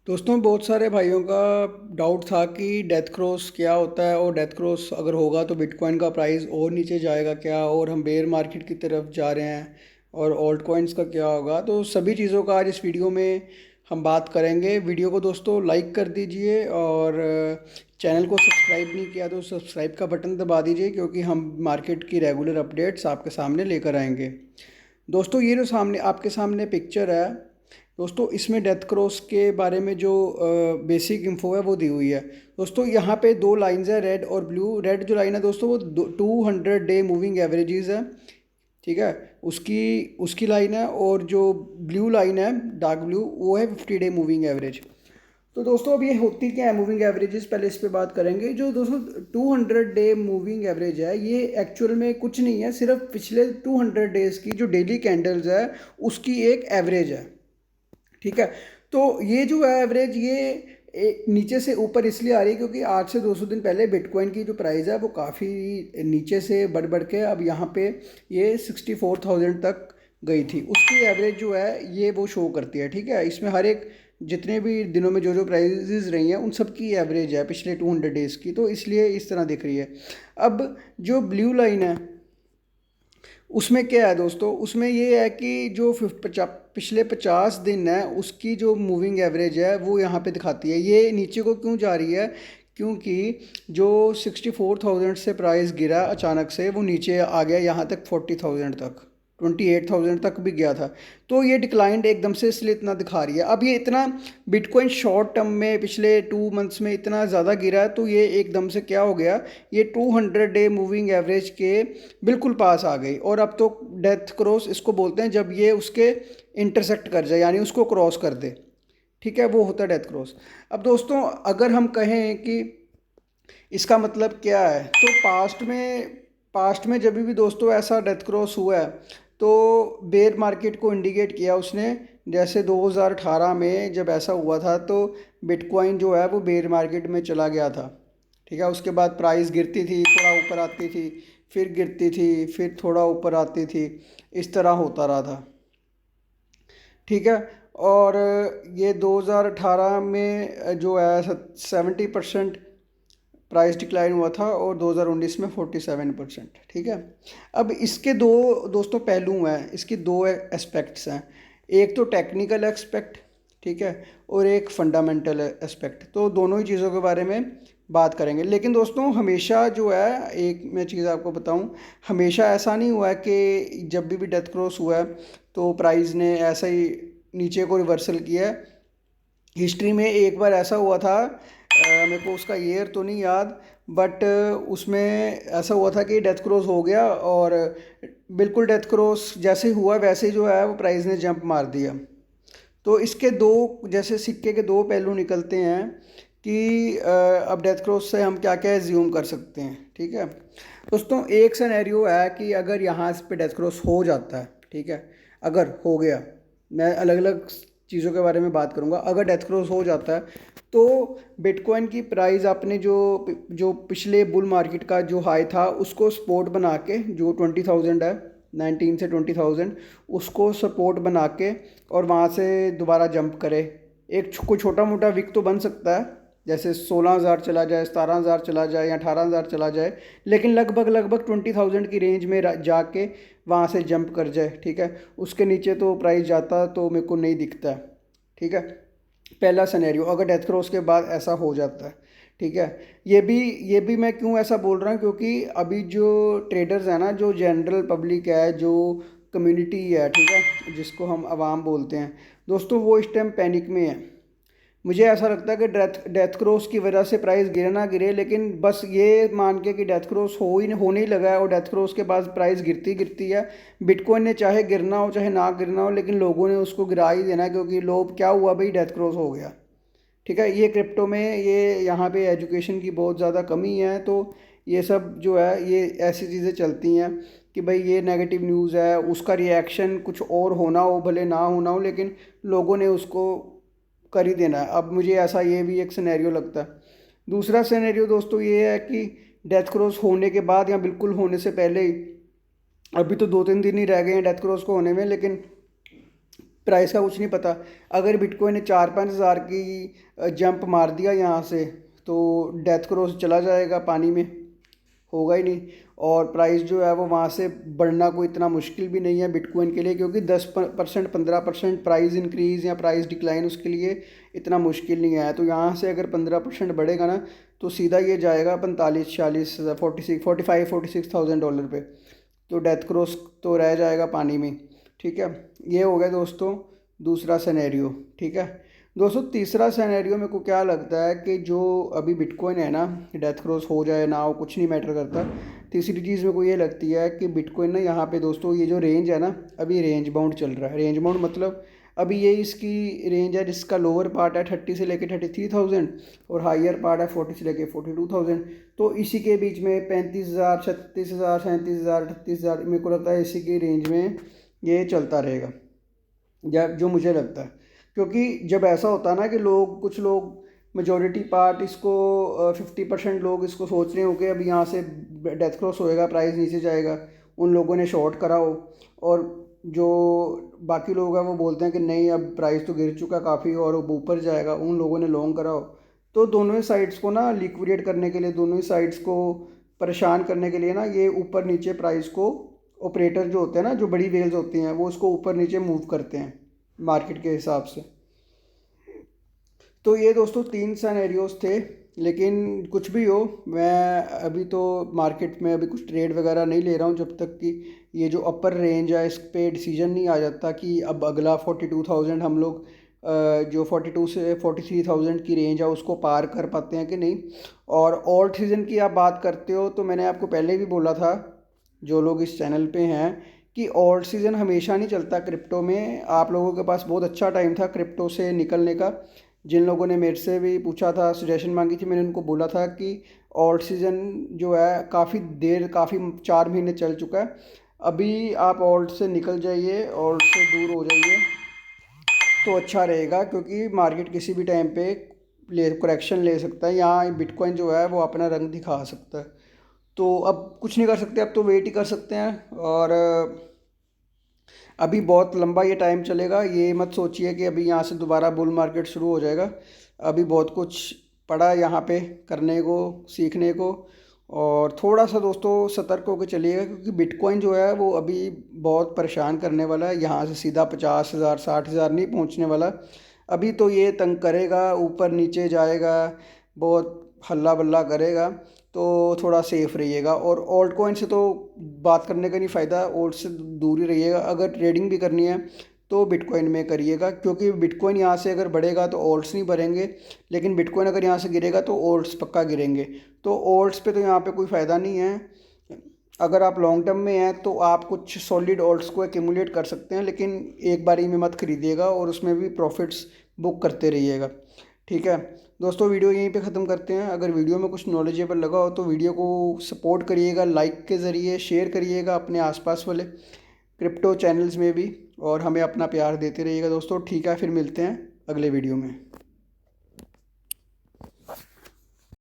दोस्तों, बहुत सारे भाइयों का डाउट था कि डेथ क्रॉस क्या होता है और डेथ क्रॉस अगर होगा तो बिटकॉइन का प्राइस और नीचे जाएगा क्या, और हम बेयर मार्केट की तरफ जा रहे हैं, और ऑल्ट कॉइन्स का क्या होगा। तो सभी चीज़ों का आज इस वीडियो में हम बात करेंगे। वीडियो को दोस्तों लाइक कर दीजिए, और चैनल को सब्सक्राइब नहीं किया तो सब्सक्राइब का बटन दबा दीजिए, क्योंकि हम मार्केट की रेगुलर अपडेट्स आपके सामने लेकर आएंगे। दोस्तों, ये जो सामने आपके सामने पिक्चर है दोस्तों, इसमें डेथ क्रॉस के बारे में जो बेसिक इंफो है वो दी हुई है। दोस्तों, यहाँ पे दो लाइंस है, रेड और ब्लू। रेड जो लाइन है दोस्तों वो 200 डे मूविंग एवरेजेस है, ठीक है। उसकी उसकी लाइन है, और जो ब्लू लाइन है डार्क ब्लू वो है 50 डे मूविंग एवरेज। तो दोस्तों, अब ये होती क्या है मूविंग एवरेजेस, पहले इस पे बात करेंगे। जो दोस्तों 200 डे मूविंग एवरेज है, ये एक्चुअल में कुछ नहीं है, सिर्फ पिछले 200 डेज की जो डेली कैंडल्स है उसकी एक एवरेज है, ठीक है। तो ये जो है एवरेज, ये नीचे से ऊपर इसलिए आ रही है क्योंकि आज से 200 दिन पहले बिटकॉइन की जो प्राइस है वो काफ़ी नीचे से बढ़ बढ़ के अब यहाँ पे ये 64,000 तक गई थी। उसकी एवरेज जो है ये वो शो करती है, ठीक है। इसमें हर एक जितने भी दिनों में जो जो प्राइजेज रही हैं उन सब की एवरेज है पिछले 200 डेज़ की, तो इसलिए इस तरह दिख रही है। अब जो ब्लू लाइन है उसमें क्या है दोस्तों, उसमें ये है कि जो पिछले 50 दिन है उसकी जो मूविंग एवरेज है वो यहाँ पे दिखाती है। ये नीचे को क्यों जा रही है, क्योंकि जो 64,000 से प्राइस गिरा अचानक से, वो नीचे आ गया यहाँ तक 40,000 तक, 28,000 तक भी गया था। तो ये डिक्लाइंड एकदम से इसलिए इतना दिखा रही है। अब ये इतना बिटकॉइन शॉर्ट टर्म में पिछले 2 मंथ्स में इतना ज़्यादा गिरा है, तो ये एकदम से क्या हो गया, ये 200 डे मूविंग एवरेज के बिल्कुल पास आ गई। और अब तो डेथ क्रॉस इसको बोलते हैं, जब ये उसके इंटरसेक्ट कर जाए यानी उसको क्रॉस कर दे, ठीक है, वो होता है डेथ क्रॉस। अब दोस्तों, अगर हम कहें कि इसका मतलब क्या है, तो पास्ट में जब भी दोस्तों ऐसा डेथ क्रॉस हुआ है तो बेयर मार्केट को इंडिकेट किया उसने। जैसे 2018 में जब ऐसा हुआ था तो बिटकॉइन जो है वो बेयर मार्केट में चला गया था, ठीक है। उसके बाद प्राइस गिरती थी, थोड़ा ऊपर आती थी, फिर गिरती थी, फिर थोड़ा ऊपर आती थी, इस तरह होता रहा था, ठीक है। और ये 2018 में जो है 70% प्राइस डिक्लाइन हुआ था, और 2019 में 47%, ठीक है। अब इसके दो दोस्तों पहलू हैं, इसके दो एस्पेक्ट्स हैं। एक तो टेक्निकल एस्पेक्ट, ठीक है, और एक फंडामेंटल एस्पेक्ट। तो दोनों ही चीज़ों के बारे में बात करेंगे। लेकिन दोस्तों, हमेशा जो है, एक मैं चीज़ आपको बताऊं, हमेशा ऐसा नहीं हुआ है कि जब भी डेथ क्रॉस हुआ है तो प्राइस ने ऐसा ही नीचे को रिवर्सल किया है। हिस्ट्री में एक बार ऐसा हुआ था, मेरे को उसका ईयर तो नहीं याद, बट उसमें ऐसा हुआ था कि डेथ क्रॉस हो गया, और बिल्कुल डेथ क्रॉस जैसे हुआ वैसे जो है वो प्राइस ने जंप मार दिया। तो इसके दो, जैसे सिक्के के दो पहलू निकलते हैं कि अब डेथ क्रॉस से हम क्या क्या एज्यूम कर सकते हैं, ठीक है। दोस्तों, एक सिनेरियो है कि अगर यहाँ पे डेथ क्रॉस हो जाता है, ठीक है, अगर हो गया, मैं अलग अलग चीज़ों के बारे में बात करूँगा। अगर डेथ क्रॉस हो जाता है तो बिटकॉइन की प्राइस आपने जो जो पिछले बुल मार्केट का जो हाई था उसको सपोर्ट बना के, जो 20,000 है, 19 से 20,000, उसको सपोर्ट बना के और वहाँ से दोबारा जंप करे। एक कोई छोटा मोटा विक तो बन सकता है, जैसे 16,000 चला जाए, 17,000 चला जाए, या 18,000 चला जाए, लेकिन लगभग लगभग 20,000 की रेंज में जाके वहाँ से जंप कर जाए, ठीक है। उसके नीचे तो प्राइस जाता तो मेरे को नहीं दिखता है, ठीक है। पहला सिनेरियो, अगर डेथ क्रॉस के बाद ऐसा हो जाता है, ठीक है। ये भी मैं क्यों ऐसा बोल रहा हूँ, क्योंकि अभी जो ट्रेडर्स हैं ना, जो जनरल पब्लिक है, जो कम्युनिटी है, ठीक है, जिसको हम आवाम बोलते हैं दोस्तों, वो इस टाइम पैनिक में है। मुझे ऐसा लगता है कि डेथ क्रॉस की वजह से प्राइस गिरे ना गिरे, लेकिन बस ये मान के कि डेथ क्रॉस होने ही लगा है, और डेथ क्रॉस के बाद प्राइस गिरती गिरती है। बिटकॉइन ने चाहे गिरना हो चाहे ना गिरना हो, लेकिन लोगों ने उसको गिरा ही देना है, क्योंकि लोग क्या हुआ भाई, डेथ क्रॉस हो गया, ठीक है। ये क्रिप्टो में ये यहाँ पे एजुकेशन की बहुत ज़्यादा कमी है, तो ये सब जो है ये ऐसी चीज़ें चलती हैं कि भाई ये नेगेटिव न्यूज़ है, उसका रिएक्शन कुछ और होना हो भले ना होना हो, लेकिन लोगों ने उसको कर ही देना है। अब मुझे ऐसा ये भी एक सिनेरियो लगता है। दूसरा सिनेरियो दोस्तों ये है कि डेथ क्रॉस होने के बाद या बिल्कुल होने से पहले ही, अभी तो 2-3 दिन ही रह गए हैं डेथ क्रॉस को होने में, लेकिन प्राइस का कुछ नहीं पता। अगर बिटकॉइन ने 4-5 हज़ार की जंप मार दिया यहाँ से, तो डेथ क्रॉस चला जाएगा पानी में, होगा ही नहीं। और प्राइस जो है वो वहाँ से बढ़ना कोई इतना मुश्किल भी नहीं है बिटकॉइन के लिए, क्योंकि 10% 15% प्राइस इंक्रीज़ या प्राइस डिक्लाइन उसके लिए इतना मुश्किल नहीं है। तो यहाँ से अगर 15% बढ़ेगा ना, तो सीधा ये जाएगा 45-46 $45,000-46,000 पे। तो डेथ क्रॉस तो रह जाएगा पानी में। ठीक है, ये हो गया दोस्तों दूसरा सिनेरियो। ठीक है दोस्तों, तीसरा सिनेरियो मेरे को क्या लगता है कि जो अभी बिटकॉइन है ना, डेथ क्रॉस हो जाए ना हो कुछ नहीं मैटर करता। तीसरी चीज़ मेरे को ये लगती है कि बिटकॉइन ना यहाँ पे दोस्तों, ये जो रेंज है ना, अभी रेंज बाउंड चल रहा है। रेंज बाउंड मतलब अभी ये इसकी रेंज है जिसका लोअर पार्ट है 30 से लेके 33,000 और हाइयर पार्ट है 40 से लेके 42,000। तो इसी के बीच में 35,000, 36,000, 37,000, 38,000 मेरे को लगता है इसी की रेंज में ये चलता रहेगा, या जो मुझे लगता है। क्योंकि जब ऐसा होता है ना कि कुछ लोग मेजोरिटी पार्ट इसको 50% लोग इसको सोच रहे हो कि अब यहाँ से डेथ क्रॉस होएगा, प्राइस नीचे जाएगा, उन लोगों ने शॉर्ट करा हो। और जो बाकी लोग हैं वो बोलते हैं कि नहीं अब प्राइस तो गिर चुका काफ़ी और अब ऊपर जाएगा, उन लोगों ने लॉन्ग करा हो। तो दोनों ही साइड्स को ना लिक्विडेट करने के लिए, दोनों ही साइड्स को परेशान करने के लिए ना, ये ऊपर नीचे प्राइस को ऑपरेटर जो होते हैं ना, जो बड़ी वेल्स होती हैं, वो उसको ऊपर नीचे मूव करते हैं मार्केट के हिसाब से। तो ये दोस्तों 3 सिनेरियोज थे। लेकिन कुछ भी हो, मैं अभी तो मार्केट में अभी कुछ ट्रेड वगैरह नहीं ले रहा हूँ जब तक कि ये जो अपर रेंज है इस पे डिसीजन नहीं आ जाता कि अब अगला 42,000 हम लोग जो 42 से 43,000 की रेंज है उसको पार कर पाते हैं कि नहीं। और ऑल्ट सीजन की आप बात करते हो, तो मैंने आपको पहले भी बोला था, जो लोग इस चैनल पे हैं, कि ऑल्ट सीज़न हमेशा नहीं चलता क्रिप्टो में। आप लोगों के पास बहुत अच्छा टाइम था क्रिप्टो से निकलने का। जिन लोगों ने मेरे से भी पूछा था, सजेशन मांगी थी, मैंने उनको बोला था कि ऑल्ट सीज़न जो है काफ़ी देर, काफ़ी 4 महीने चल चुका है। अभी आप ऑल्ट से निकल जाइए, ऑल्ट से दूर हो जाइए तो अच्छा रहेगा, क्योंकि मार्केट किसी भी टाइम पे करेक्शन ले सकता है। यहाँ बिटकॉइन जो है वो अपना रंग दिखा सकता है। तो अब कुछ नहीं कर सकते, अब तो वेट ही कर सकते हैं। और अभी बहुत लंबा ये टाइम चलेगा, ये मत सोचिए कि अभी यहाँ से दोबारा बुल मार्केट शुरू हो जाएगा। अभी बहुत कुछ पड़ा है यहाँ पे करने को, सीखने को। और थोड़ा सा दोस्तों सतर्क होकर चलिएगा, क्योंकि बिटकॉइन जो है वो अभी बहुत परेशान करने वाला है। यहाँ से सीधा 50,000 60,000 नहीं पहुँचने वाला। अभी तो ये तंग करेगा, ऊपर नीचे जाएगा, बहुत हल्ला बल्ला करेगा। तो थोड़ा सेफ रहिएगा। और ऑल्ट कॉइन से तो बात करने का नहीं फ़ायदा, ऑल्ट से दूर ही रहिएगा। अगर ट्रेडिंग भी करनी है तो बिटकॉइन में करिएगा, क्योंकि बिटकॉइन यहाँ से अगर बढ़ेगा तो ऑल्ट्स नहीं बढ़ेंगे, लेकिन बिटकॉइन अगर यहाँ से गिरेगा तो ऑल्ट्स पक्का गिरेंगे। तो ऑल्ट्स पे तो यहाँ पे कोई फ़ायदा नहीं है। अगर आप लॉन्ग टर्म में हैं तो आप कुछ सॉलिड ऑल्ट्स को एक्यूमुलेट कर सकते हैं, लेकिन एक बारी में मत खरीदिएगा और उसमें भी प्रॉफिट्स बुक करते रहिएगा। ठीक है दोस्तों, वीडियो यहीं पे ख़त्म करते हैं। अगर वीडियो में कुछ नॉलेजेबल लगा हो तो वीडियो को सपोर्ट करिएगा, लाइक के ज़रिए शेयर करिएगा अपने आसपास वाले क्रिप्टो चैनल्स में भी, और हमें अपना प्यार देते रहिएगा दोस्तों। ठीक है, फिर मिलते हैं अगले वीडियो में।